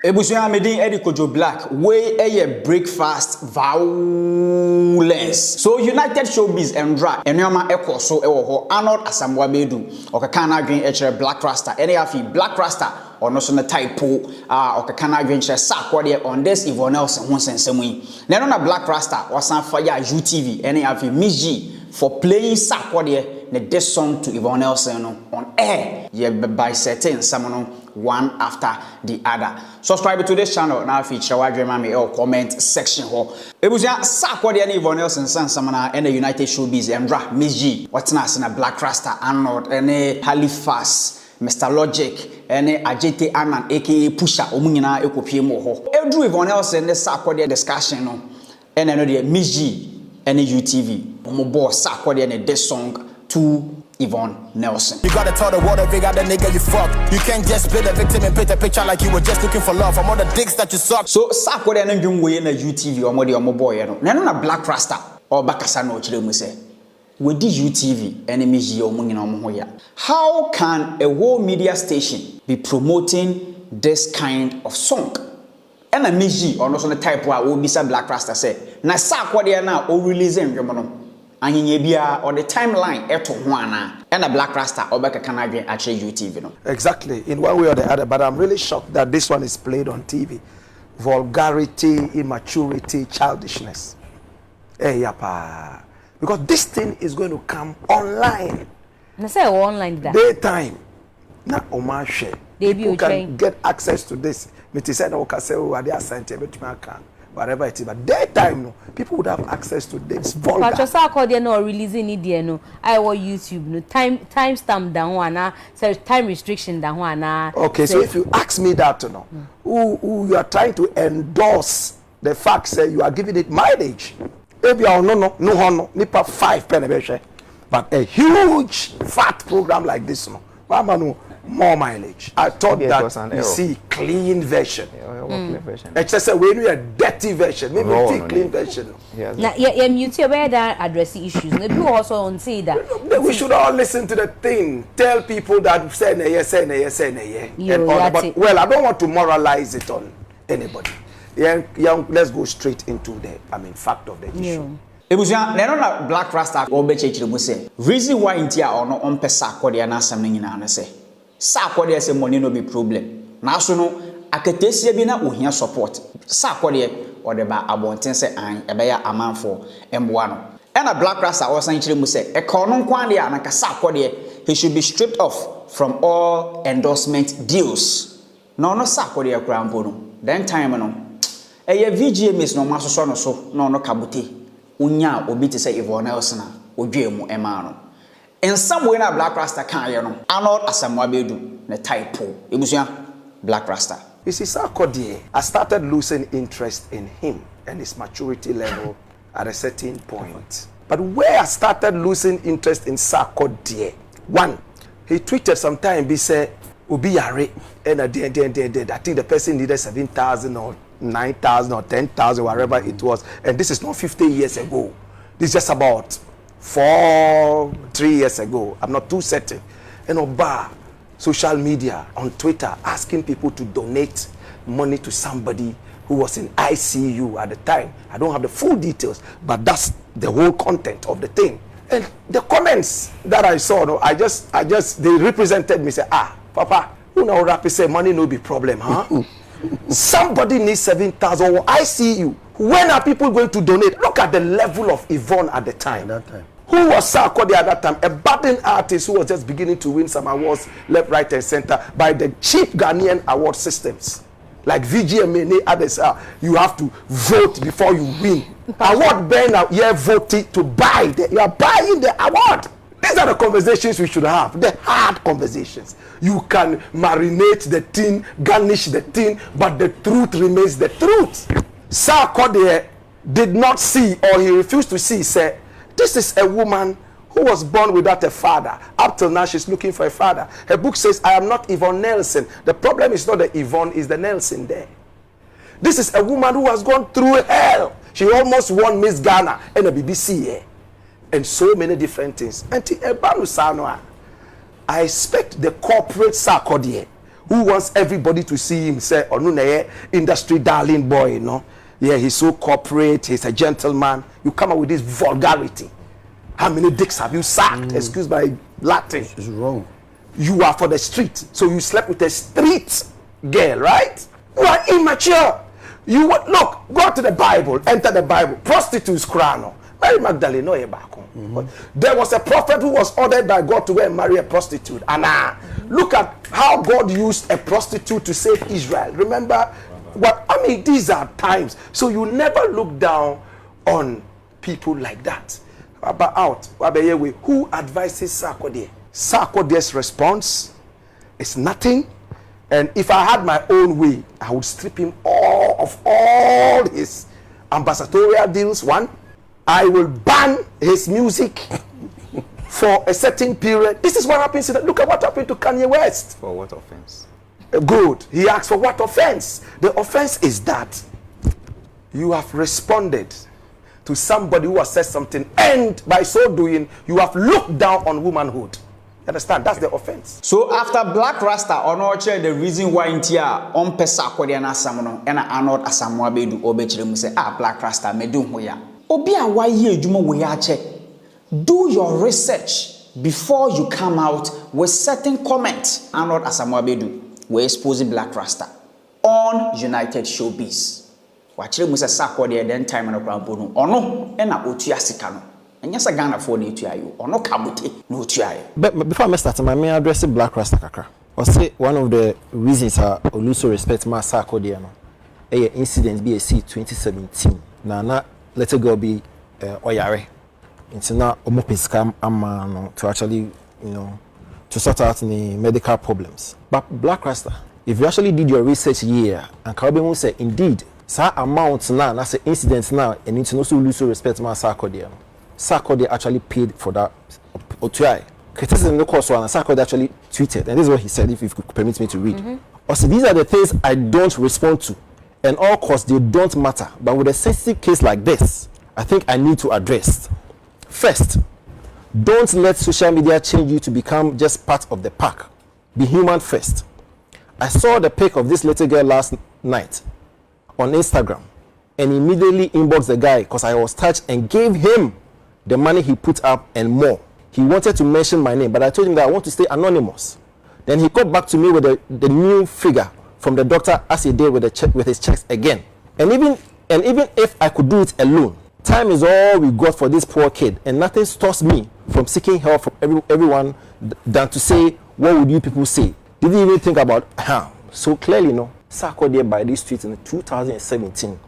Ebusuya medin Eddie Kojo Blakk way a breakfast violence. So United Showbiz Ndra enyoma ekwo so ewo ho Arnold Asamwabedu okakana adwen echere Blakk Rasta ene afi Blakk Rasta ono so na type okakana adwen chere Sarkodie on this Yvonne Nelson ho sensemu yi. Na no na Blakk Rasta wasan fire UTV ene afi MzGee for playing Sarkodie ne this song to Yvonne Nelson on air ye by certain someone one after the other. Subscribe to this channel now feature wadrema me or comment section ho. Ebusia Sarkodie ne Yvonne Nelson samana and the United Showbiz Ndra MzGee what's na Blakk Rasta Arnold and Halifax Mr. Logic and Ajete Anan aka Pusha omunyina ekopie mo ho. Edru Yvonne Nelson ne Sarkodie discussion no and no the MzGee and UTV omo boss Sarkodie and this song to Yvonne Nelson. You gotta tell the world if you got the nigga you fuck. You can't just play the victim and paint a picture like you were just looking for love from all the dicks that you suck. So Sarkodie and Jumwe na UTV omo boy no. Na no na Blakk Rasta or bakasa no chire mu say. With the UTV and MzGee omo nyina omo ho ya. How can a whole media station be promoting this kind of song? And a MzGee or no so the type wa wo bisa Blakk Rasta say. Na Sarkodie na o release ndwom no. Anyinye bia on the timeline eto ho ana and a Blakk Rasta obeka kana adwen ache UTV no. Exactly, in one way or the other, but I'm really shocked that this one is played on TV. Vulgarity, immaturity, childishness. Eh yapa. Because this thing is going to come online. Na say online that. Daytime. Na oma share. People can get access to this. Me ti say na okase o ade asante betuma kan. Whatever it is, but daytime, no, people would have access to this. But Sarkodie no releasing it there, no. I will YouTube, no time stamp down one, so time restriction down one. Okay, so if you ask me that, no, who you are trying to endorse the fact that you are giving it mileage. If you are no nipa 5 penny, but a huge fat program like this, no, mama no. More mileage. I thought that you see clean version. It's just a when we a dirty version, maybe clean version. Now, Immáture where that address issues. Maybe also on say that we should all listen to the thing. Tell people that say yes. Well, I don't want to moralize it on anybody. Young, let's go straight into the fact of the issue. Ebusia na no na Blakk Rasta obeche chiribu say reason why intia or no on Sarkodie na asam nyina na say Sarkodie say money no be problem na so no akatesia bi na ohia support Sarkodie or the ba abonten say an ebeya amanfo emboa no e na Blakk Rasta osan chirimu say e kono nkwan dia na ka Sarkodie he should be stripped off from all endorsement deals no Sarkodie kura mpo no then time no e VGMS no maso no so no kabute unya obi te say Yvonne Nelson odwemu ema no in some way na Blakk Rasta kan ye no Arnold Asamwabedu ne type ebusuya Blakk Rasta. You see, Sarkodie, I started losing interest in him and his maturity level at a certain point. But where I started losing interest in Sarkodie, one, he tweeted sometime be say obi yare and I think the person needed 7,000 or 9,000 or 10,000, whatever it was, and this is not 50 years ago. This is just about 3 years ago. I'm not too certain. And Oba, social media on Twitter asking people to donate money to somebody who was in ICU at the time. I don't have the full details, but that's the whole content of the thing. And the comments that I saw, no, I just they represented me. Say, Papa, who know rapid say money no be problem, huh? Somebody needs 7,000 or ICU. When are people going to donate? Look at the level of Yvonne at the time. Who was Sarkodie at that time? A budding artist who was just beginning to win some awards left, right, and center by the cheap Ghanaian award systems. Like VGMA and others are. You have to vote before you win. Award banner, you're voting to buy. You are buying the award. These are the conversations we should have. The hard conversations. You can marinate the thing, garnish the thing, but the truth remains the truth. Sarkodie did not see, or he refused to see, say, this is a woman who was born without a father. Up till now, she's looking for a father. Her book says, I am not Yvonne Nelson. The problem is not the Yvonne, is the Nelson there. This is a woman who has gone through hell. She almost won Miss Ghana and a BBC. And so many different things. And I expect the corporate Sarkodie who wants everybody to see him say, oh, no, industry darling boy, you know. Yeah, he's so corporate, he's a gentleman. You come up with this vulgarity. How many dicks have you sucked? Excuse my Latin. It's wrong. You are for the street. So you slept with a street girl, right? You are immature. You look, go to the Bible, enter the Bible. Prostitutes crown. Mary Magdalene, no, back home. There was a prophet who was ordered by God to go and marry a prostitute. And look at how God used a prostitute to save Israel. Remember what I mean? These are times. So you never look down on people like that. Who advises Sarkodie? Sarkodie's response is nothing. And if I had my own way, I would strip him of all his ambassadorial deals. One, I will ban his music for a certain period. This is what happens. Look at what happened to Kanye West. For what offense? Good. He asked for what offense? The offense is that you have responded to somebody who has said something, and by so doing, you have looked down on womanhood. You understand? That's the offense. So after Blakk Rasta onoche the reason why intia on pesa Sarkodie na samono ena Arnold asamwa bedu obechire mu say Blakk Rasta medu ho ya. Obi a why ye adwuma wo ya che. Do your research before you come out with certain comments. Arnold asamwa bedu we exposing Blakk Rasta on United Showbiz. Wachire mu say Sarkodie den time na krampo no ono ena otua sika no. And yes, Ghana for the TIU or no Kabuti, no TIU. But before I start, I may address Blakk Rasta kakra. Or say one of the reasons I lose respect my Sarkodie no. A incident BSC 2017. Na let it go be oyare. It's not omopiska no to actually to sort out the medical problems. But Blakk Rasta, if you actually did your research here and Kabe will say indeed, sa amount now, that's an incident now, and it's also lose respect my Sarkodie no. Sarkodie actually paid for that OTI. Criticism no course one. Sarkodie actually tweeted, and this is what he said. If you could permit me to read, also these are the things I don't respond to, and all course they don't matter. But with a sensitive case like this, I think I need to address. First, don't let social media change you to become just part of the pack. Be human first. I saw the pic of this little girl last night on Instagram, and immediately inboxed the guy because I was touched and gave him the money he put up and more. He wanted to mention my name, but I told him that I want to stay anonymous. Then he got back to me with the new figure from the doctor as he did with his checks again. And even if I could do it alone, time is all we got for this poor kid, and nothing stops me from seeking help from everyone than to say, what would you people say? Didn't even think about how. So clearly, no. Sarkodie by these streets in 2017.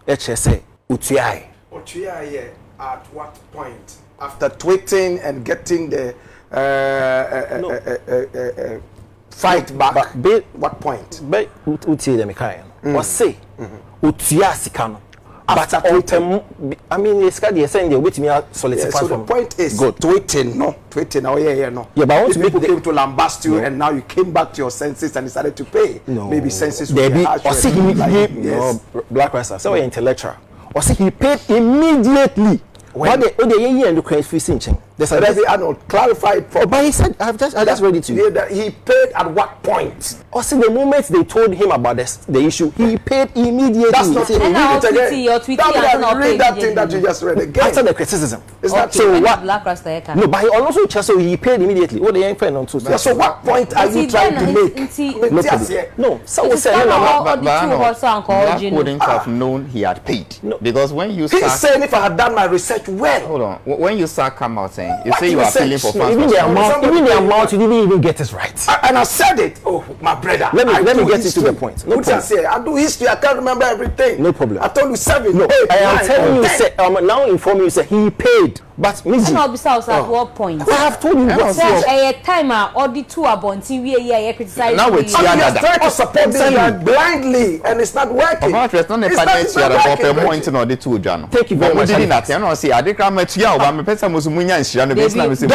HSA, UTI. UTI, at what point? After tweeting and getting the fight back, what point? But UTI the Mikayan was say, UTI Sikano. But I mean, it's got the saying they wait me out solicited. So the point is, tweeting, no. Oh, yeah, no. Yeah, but I want to make people came to lambast you, and now you came back to your senses and decided to pay. No. Maybe senses will be harsh. Or see yes. No, Blakk Rasta, so intellectual. Or see he paid immediately. When the and the crazy there's a Arnold clarified for. But he said, I just read it to you. He paid at what point? Or see the moment they told him about the issue, he paid immediately. That's not true. Read it again. Read that thing that you just read again. After the criticism. Is that so true? what? Blakk Rasta No, but he also just so he paid immediately. What the young friend on to say. So what point are you trying to make? No, someone said Blakk wouldn't have known he had paid. No. Because when you start, he's saying if I had done my research well. Hold on. When you start come out saying you say you are appealing for funds. Even the amount you didn't even get it right. And I said it. Oh, my brother. Let me get it to the point. No problem. I do history. I can't remember everything. No problem. I told you 7. No, I am telling you. Say, now inform you. Say he paid. But MzGee. No, besides at what point? I have told you. A timer or the 2 abonti we criticize. Now it's trying to support them blindly, and it's not working. It's not a point in the 2 Jan. Thank you very much. I don't see. I think I'm at you. I'm a person who's munya and shana business. See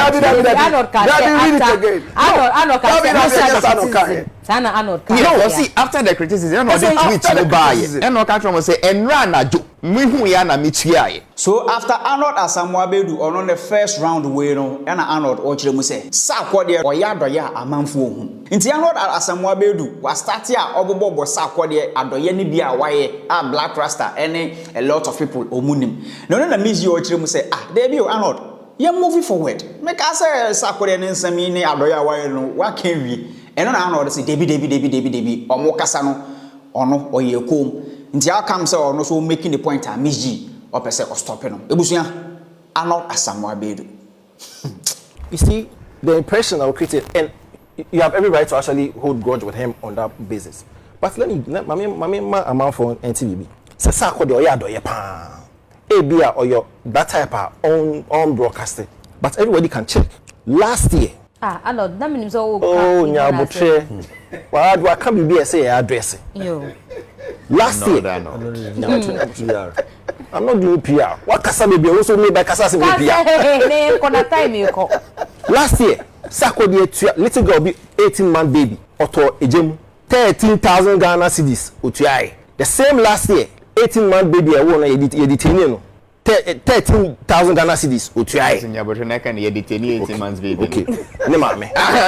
after the criticism, no, they tweet no buy. And no catch from say and run a joke. Mihu ya na mitua. So after Arnold Asamoah Bedu on the first round way no and Arnold ochire mu say Sarkodie oya adoye amanfo hu. Nti Arnold Asamoah Bedu was starting a obobo Sarkodie adoye ni bia waye a Blakk Rasta any a lot of people omunim. No na MzGee ochire mu say there be Arnold you moving forward. Make us say Sarkodie ni nsami ni adoye waye no wa kan wi. Eno na Arnold say debi omo kasa no ono oye kom. Nti how come say ono so making the point at MzGee or per se or stopping them. Ebusuya Arnold Asamoah Bedu. You see, the impression I will create, and you have every right to actually hold grudge with him on that basis. But let me amount for NTVB. Say Sarkodie oya do ye pa. Ebia or your that type of on broadcasting. But everybody can check. Last year. Arnold, that means so. Oh, nyabutre. Well, I can't be say address. Yo. Last year. I'm not doing PR. What kasa baby also made by kasa say PR. Last year, Sarkodie little girl be 18-month baby. Oto ejemu 13,000 Ghana cedis otuai. The same last year, 18-month baby I won you detain no. 13,000 Ghana cedis otuai. Nyabotre na kan you detain 18 months baby. Okay. Ne ma me.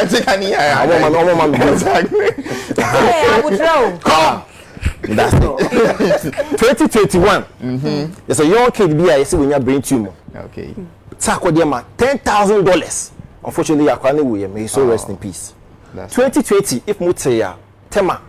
Take ani ya. I want Exactly. Hey, I would throw. Come. That's it. 2021. There's a young kid be I see when you brain tumor. Okay. Sarkodie ma $10,000. Unfortunately, I can't we may so rest in peace. 2020, if Muteya, Tema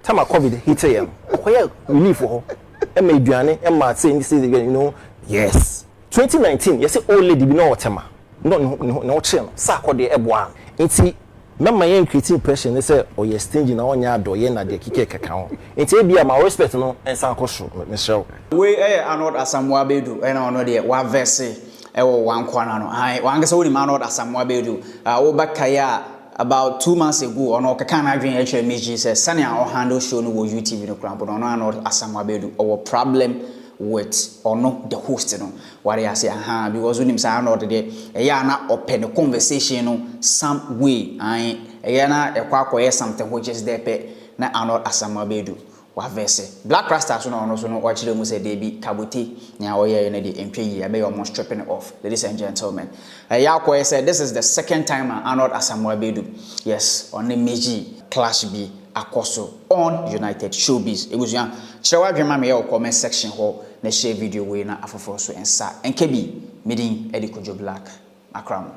COVID hit him. Where relief for her? And may Duane and Matt saying this again, you know. Yes. 2019, yes, old lady be no Tema. No chill. Sarkodie ebwa. Inti Mama yen creating impression they say oh you stingy na onya adoye na de kike keka ho. Nti bia ma respect no ensan koso Michelle. We Arnold Asamoah Bedu and ono de wa verse wo wan kwana no. Ai wan gese wo ni Arnold Asamoah Bedu. Wo bakaya about 2 months ago ono keka na adwen MzGee say sane a handle show no wo UTV no kran but ono Arnold Asamoah Bedu or problem with or no the host no what I say because when him say Arnold there na open the conversation no some way na ekwa something which is there pe na Arnold Asamoah Bedu wa verse Blakk Rasta so no ochire mu say dey bi kabote nya oye na dey entwe yi be almost stripping it off ladies and gentlemen say this is the second time Arnold Asamoah Bedu yes on the MzGee clash bi akoso on United Showbiz ebusuya chewa dwema me your comment section ho na share video we na afoforo so ensa enkebi medin edikojo Blakk akram